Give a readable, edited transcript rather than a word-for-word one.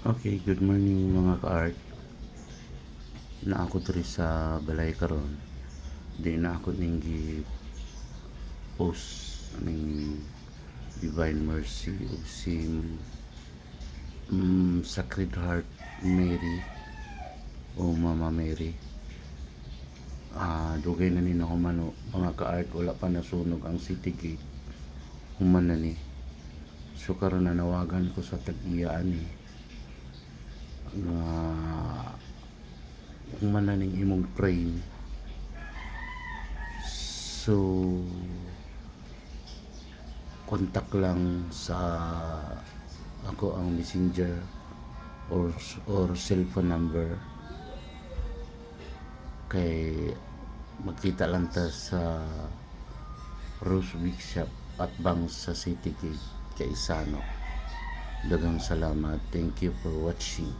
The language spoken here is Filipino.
Okay, good morning mga ka-art. Na ako diri sa balay karon. Di na ako ninggi post ning Divine Mercy o si Sacred Heart Mary o Mama Mary. Dugay na ni na humano mga ka-art, wala pa nasunog ang city gate. Human na ni. So karon nanawagan ko sa tag-iyaan ni nga human na ning imong frame. So contact lang sa ako ang messenger or cellphone number kay magkita lang ta sa Rose Week Shop at Bangs sa City Gate kay Isano. Daghang salamat. Thank you for watching.